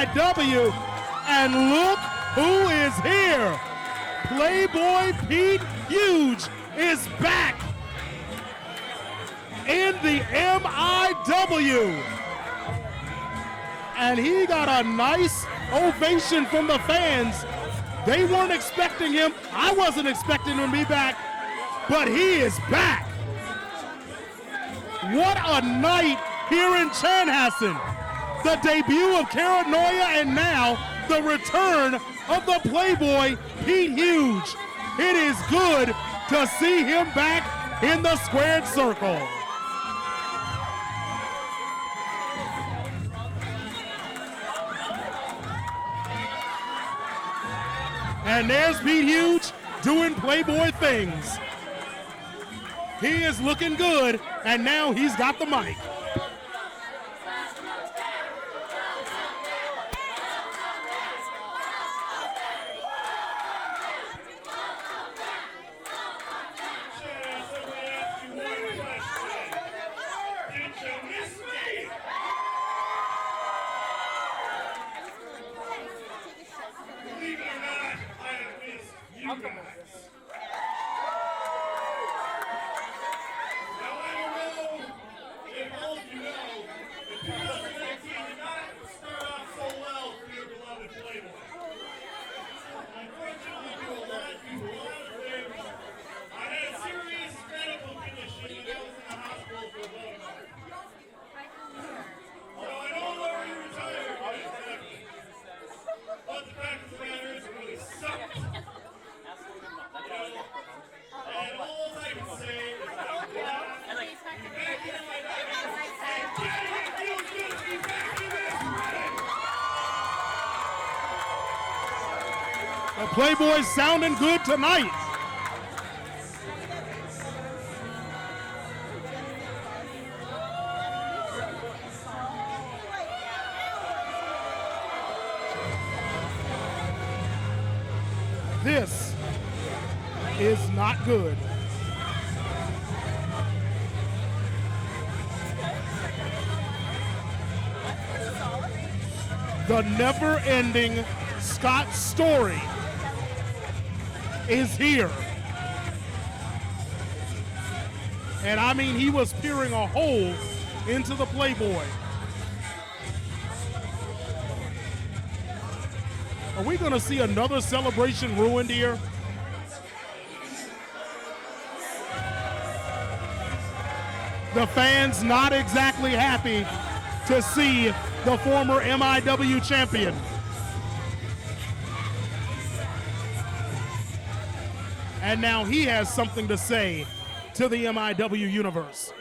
MIW. And look who is here. Playboy Pete Huge is back in the MIW. And he got a nice ovation from the fans. They weren't expecting him. I wasn't expecting him to be back, but he is back. What a night here in Chanhassen. The debut of Paranoia and now the return of the Playboy Pete Huge. It is good to see him back in the squared circle. And there's Pete Huge doing Playboy things. He is looking good, and now he's got the mic. The Playboy's sounding good tonight. This is not good. The never-ending Scott story is here. And I mean, he was peering a hole into the Playboy. Are we gonna see another celebration ruined here? The fans not exactly happy to see the former MIW champion. And now he has something to say to the MIW universe.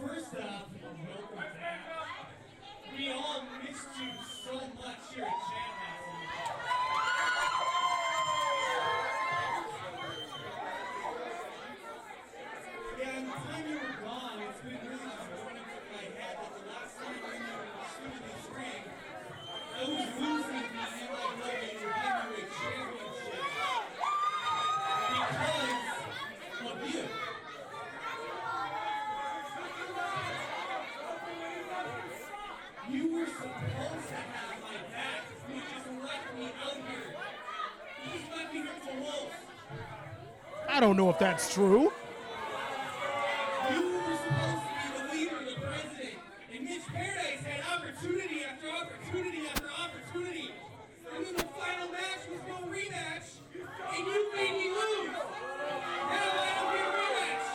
First off, we all missed you so much here at Chanhassen. Yeah, and the time you were gone, it's been really just going into my head that the last time you were in the studio this ring, I was losing the MIW Heavyweight Championship because of you. You were supposed to have my back. You just left me out here. You just left me here to wolves. I don't know if that's true. You were supposed to be the leader, the president. And Mitch Paradise had opportunity after opportunity after opportunity. And then the final match was no rematch. And you made me lose. Now I don't get a rematch.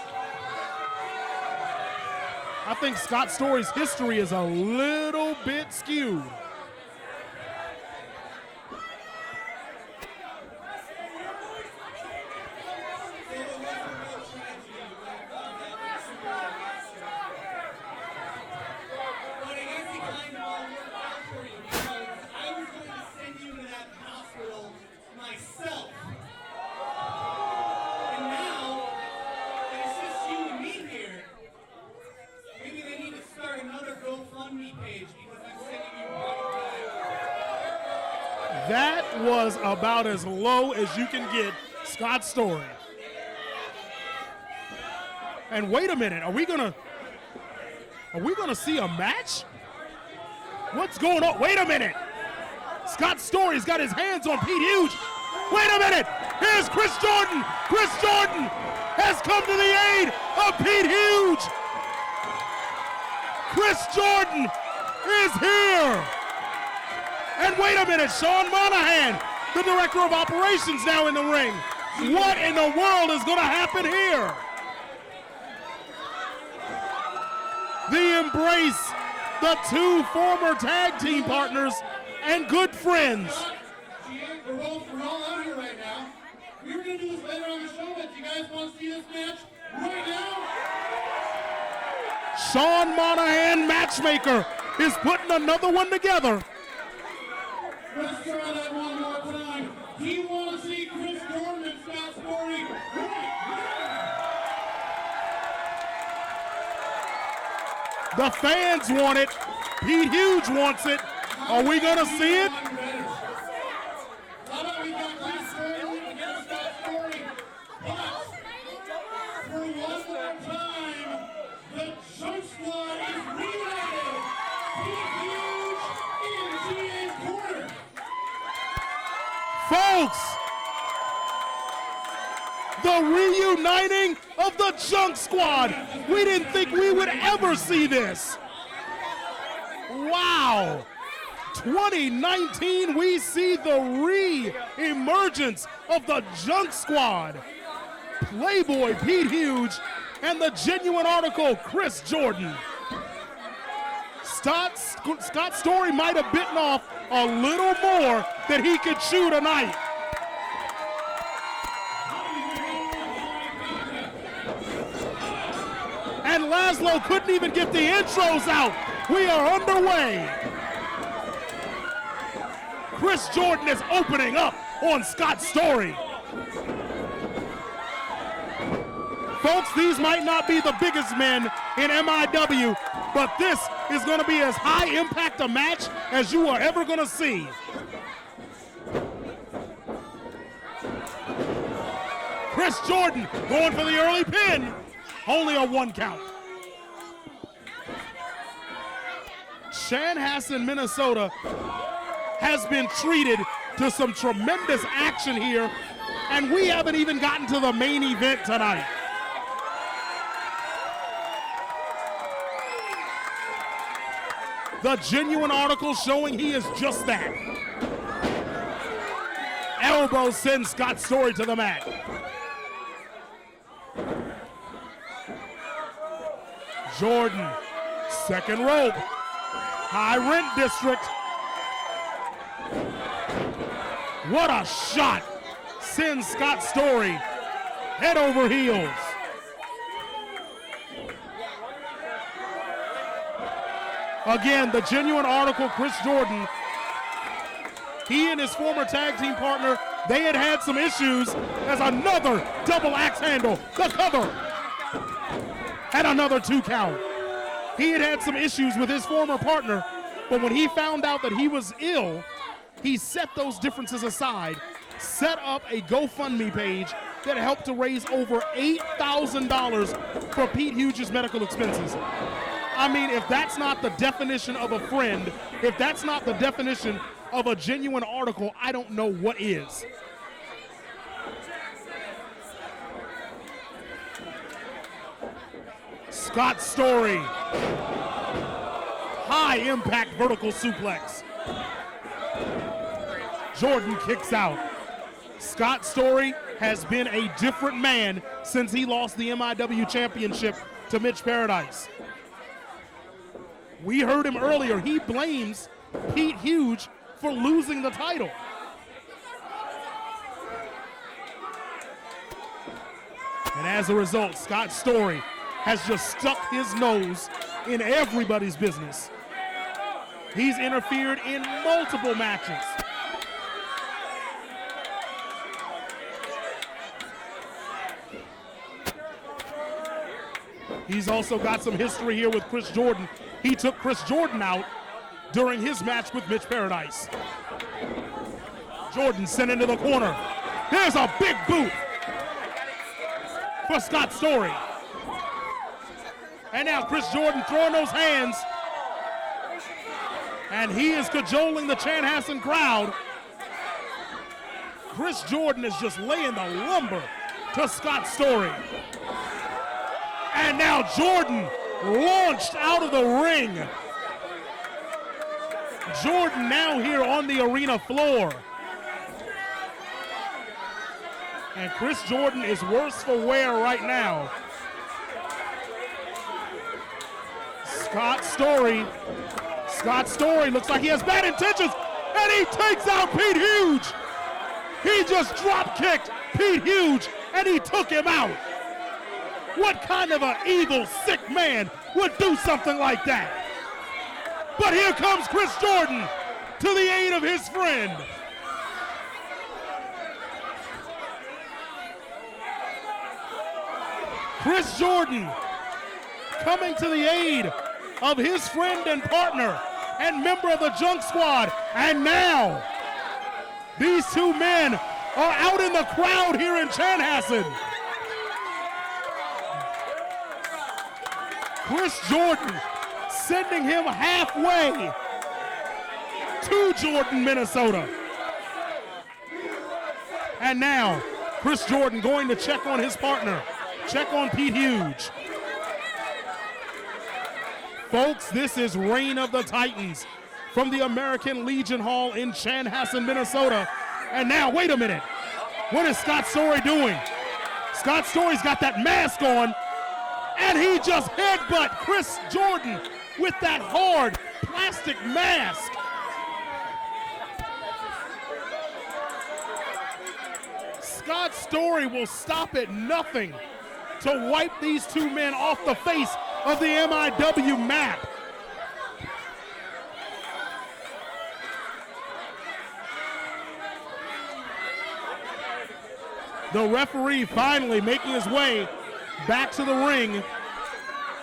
I think Scott Story's history is a little bit skewed. But I guess it kind of all worked out for you because I was going to send you to that hospital myself. And now that it's just you and me here, maybe they need to start another GoFundMe page because I'm sending you right back. That was about as low as you can get Scott Story. And wait a minute, are we gonna see a match? What's going on? Wait a minute. Scott Story's got his hands on Pete Huge. Wait a minute. Here's Chris Jordan. Chris Jordan has come to the aid of Pete Huge. Chris Jordan is here. And wait a minute, Sean Monahan, the director of operations, now in the ring. What in the world is going to happen here? The embrace, the two former tag team partners and good friends. We're all out here right now. We were going to do this later on the show, but you guys want to see this match right now? Sean Monahan, matchmaker, is putting another one together. Let's try that one more time. He wants to see Chris Jordan and Scott Story right now. The fans want it. Pete Huge wants it. Are we going to see it? How about we got Chris Jordan against Scott Story? But for one more time, the Junk Squad is reunited. Pete Huge in GA's corner. Folks, the reuniting of the Junk Squad. We didn't think we would ever see this. Wow. 2019, we see the re-emergence of the Junk Squad. Playboy Pete Huge and the genuine article Chris Jordan. Scott Story might have bitten off a little more than he could chew tonight. And Laszlo couldn't even get the intros out. We are underway. Chris Jordan is opening up on Scott Story. Folks, these might not be the biggest men in MIW, but this is going to be as high impact a match as you are ever going to see. Chris Jordan going for the early pin. Only a 1 count. Chanhassen, Minnesota has been treated to some tremendous action here, and we haven't even gotten to the main event tonight. The genuine article showing he is just that. Elbow sends Scott Story to the mat. Jordan, second rope. High rent district. What a shot. Sends Scott Story head over heels. Again, the genuine article, Chris Jordan, he and his former tag team partner, they had had some issues as another double axe handle, the cover, and another 2 count. He had had some issues with his former partner, but when he found out that he was ill, he set those differences aside, set up a GoFundMe page that helped to raise over $8,000 for Pete Huge's medical expenses. I mean, if that's not the definition of a friend, if that's not the definition of a genuine article, I don't know what is. Scott Story. High impact vertical suplex. Jordan kicks out. Scott Story has been a different man since he lost the MIW championship to Mitch Paradise. We heard him earlier. He blames Pete Huge for losing the title. And as a result, Scott Story has just stuck his nose in everybody's business. He's interfered in multiple matches. He's also got some history here with Chris Jordan. He took Chris Jordan out during his match with Mitch Paradise. Jordan sent into the corner. There's a big boot for Scott Story. And now Chris Jordan throwing those hands. And he is cajoling the Chanhassen crowd. Chris Jordan is just laying the lumber to Scott Story. And now Jordan launched out of the ring. Jordan now here on the arena floor. And Chris Jordan is worse for wear right now. Scott Story looks like he has bad intentions, and he takes out Pete Huge. He just drop kicked Pete Huge, and he took him out. What kind of an evil, sick man would do something like that? But here comes Chris Jordan to the aid of his friend. Chris Jordan coming to the aid of his friend and partner and member of the Junk Squad. And now, these two men are out in the crowd here in Chanhassen. Chris Jordan sending him halfway to Jordan, Minnesota. And now, Chris Jordan going to check on his partner, check on Pete Huge. Folks, this is Reign of the Titans from the American Legion Hall in Chanhassen, Minnesota. And now, wait a minute. What is Scott Story doing? Scott Story's got that mask on, and he just headbutt Chris Jordan with that hard plastic mask. Scott Story will stop at nothing to wipe these two men off the face of the MIW map. The referee finally making his way back to the ring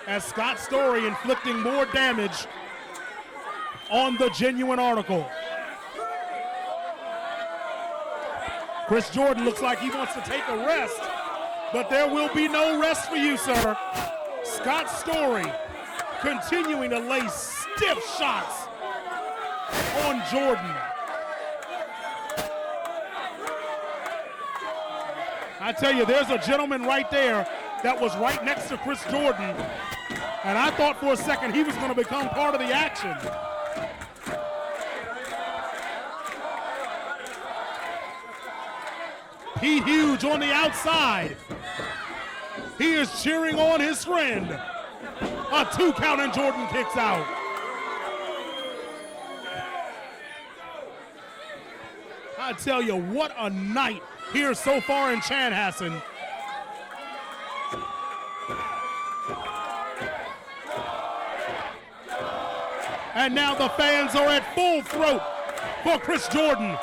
as Scott Story inflicting more damage on the Genuine article. Chris Jordan looks like he wants to take a rest, but there will be no rest for you, sir. Scott Story continuing to lay stiff shots on Jordan. I tell you, there's a gentleman right there that was right next to Chris Jordan, and I thought for a second he was going to become part of the action. Pete Huge on the outside. He is cheering on his friend. A 2 count and Jordan kicks out. I tell you, what a night here so far in Chanhassen. And now the fans are at full throat for Chris Jordan.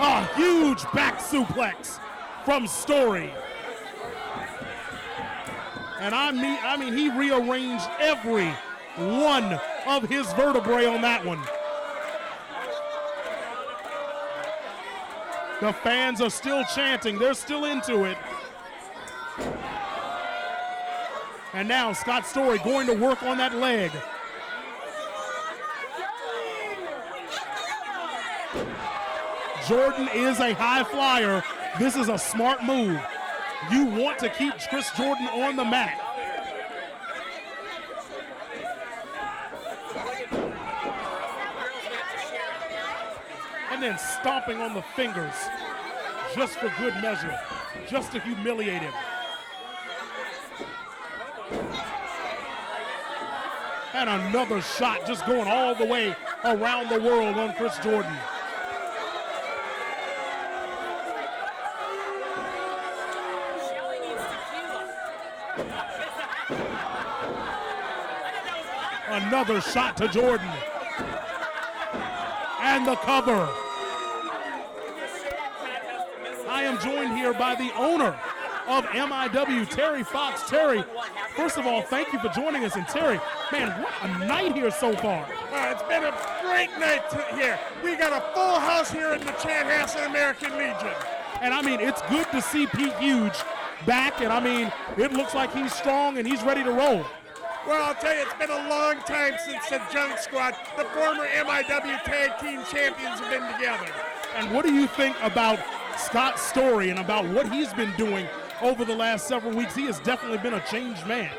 A huge back suplex from Story. And I mean, he rearranged every one of his vertebrae on that one. The fans are still chanting. They're still into it. And now Scott Story going to work on that leg. Jordan is a high flyer. This is a smart move. You want to keep Chris Jordan on the mat. And then stomping on the fingers just for good measure, just to humiliate him. And another shot just going all the way around the world on Chris Jordan. Another shot to Jordan. And the cover. I am joined here by the owner of MIW, Terry Fox. Terry, first of all, thank you for joining us. And Terry, man, what a night here so far. It's been a great night here. We got a full house here in the Chanhassen American Legion. And I mean, it's good to see Pete Huge back. And I mean, it looks like he's strong and he's ready to roll. Well, I'll tell you, it's been a long time since the Junk Squad, the former MIW Tag Team Champions, have been together. And what do you think about Scott's story and about what he's been doing over the last several weeks? He has definitely been a changed man.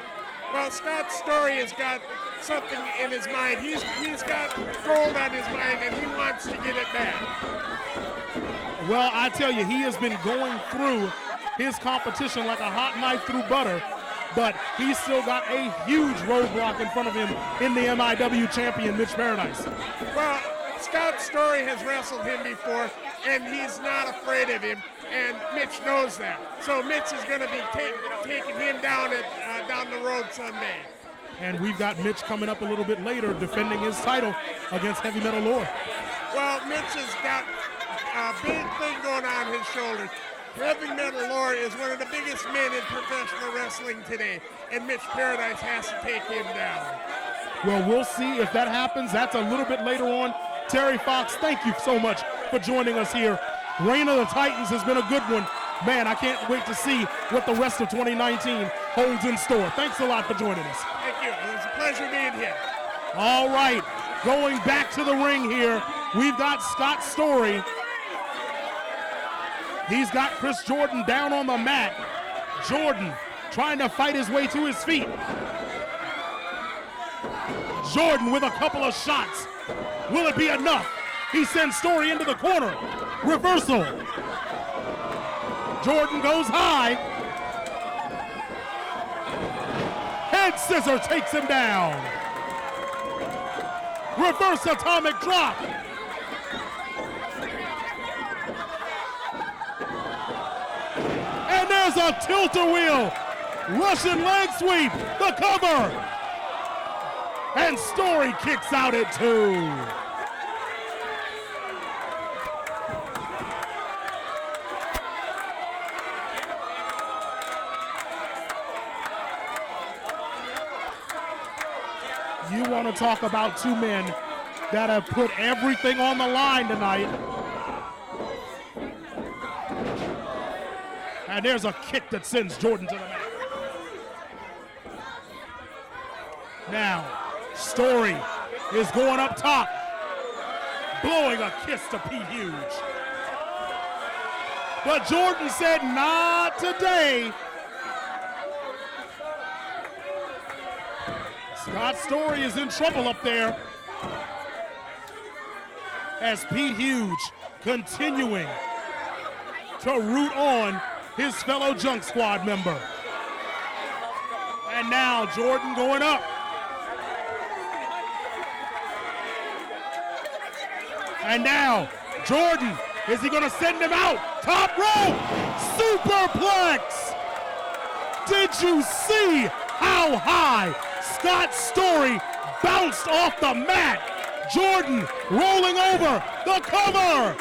Well, Scott's story has got something in his mind. He's got gold on his mind, and he wants to get it back. Well, I tell you, he has been going through his competition like a hot knife through butter, but he's still got a huge roadblock in front of him in the MIW champion, Mitch Paradise. Well, Scott's story has wrestled him before, and he's not afraid of him, and Mitch knows that. So Mitch is going to be taking him down the road someday. And we've got Mitch coming up a little bit later defending his title against Heavy Metal Lore. Well, Mitch has got a big thing going on his shoulders. Heavy Metal Lore is one of the biggest men in professional wrestling today, and Mitch Paradise has to take him down. Well, we'll see if that happens. That's a little bit later on. Terry Fox, thank you so much for joining us here. Reign of the Titans has been a good one. Man, I can't wait to see what the rest of 2019 holds in store. Thanks a lot for joining us. Thank you. It was a pleasure being here. All right, going back to the ring here, we've got Scott Story. He's got Chris Jordan down on the mat. Jordan trying to fight his way to his feet. Jordan with a couple of shots. Will it be enough? He sends Story into the corner. Reversal. Jordan goes high. Head scissor takes him down. Reverse atomic drop. And there's a tilt-a-wheel. Russian leg sweep. The cover. And Story kicks out at 2. You want to talk about two men that have put everything on the line tonight. And there's a kick that sends Jordan to the mat. Now, Story is going up top, blowing a kiss to Pete Huge. But Jordan said, not today. Scott Story is in trouble up there as Pete Huge continuing to root on his fellow Junk Squad member. And now Jordan going up. And now Jordan, is he going to send him out? Top rope, superplex. Did you see how high Scott Story bounced off the mat? Jordan rolling over the cover.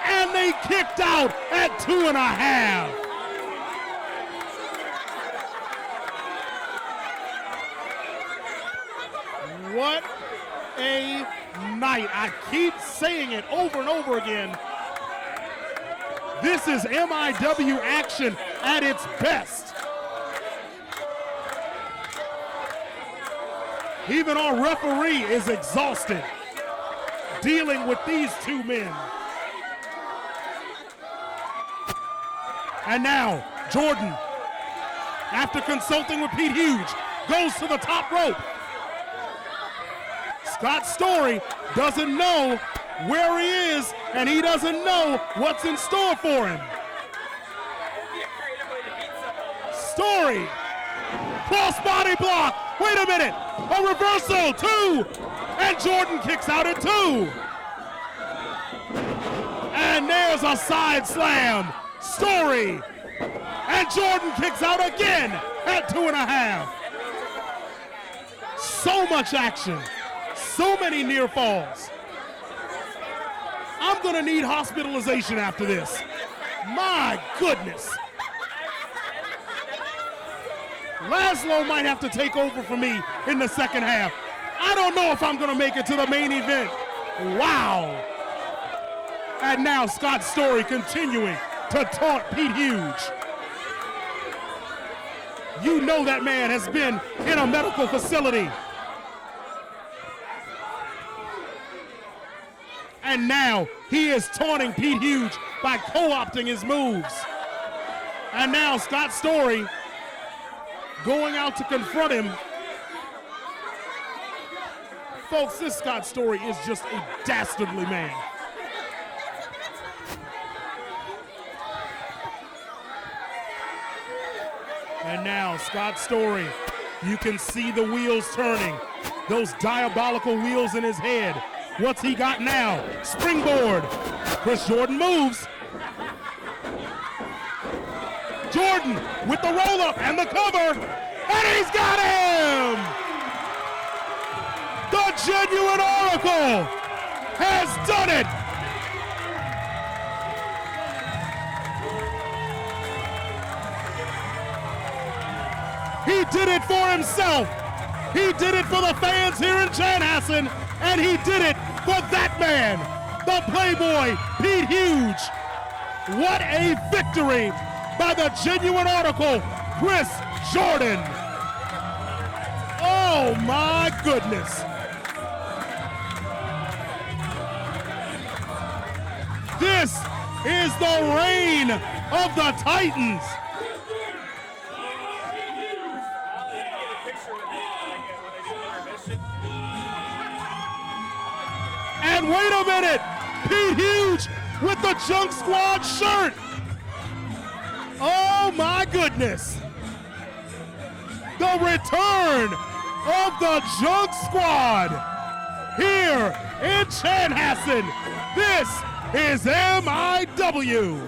And they kicked out at 2.5. What a night. I keep saying it over and over again. This is MIW action at its best. Even our referee is exhausted dealing with these two men. And now, Jordan, after consulting with Pete Huge, goes to the top rope. Scott Story doesn't know where he is, and he doesn't know what's in store for him. Story, crossbody block. Wait a minute, a reversal, 2, and Jordan kicks out at 2. And there's a side slam. Story, and Jordan kicks out again at 2.5. So much action, so many near falls. I'm gonna need hospitalization after this. My goodness. Laszlo might have to take over for me in the second half. I don't know if I'm gonna make it to the main event. Wow. And now Scott Story continuing to taunt Pete Huge. you know that man has been in a medical facility. And now he is taunting Pete Huge by co-opting his moves. And now Scott Story going out to confront him. Folks, this Scott Story is just a dastardly man. And now Scott Story, you can see the wheels turning. Those diabolical wheels in his head. What's he got now? Springboard. Chris Jordan moves. Jordan with the roll-up and the cover, and he's got him! The Genuine Oracle has done it! He did it for himself. He did it for the fans here in Chanhassen, and he did it for that man, the Playboy Pete Huge. What a victory by the Genuine Oracle, Chris Jordan. Oh my goodness. This is the reign of the Titans. And wait a minute, Pete Huge with the Junk Squad shirt. Oh my goodness. The return of the Junk Squad here in Chanhassen. This is MIW.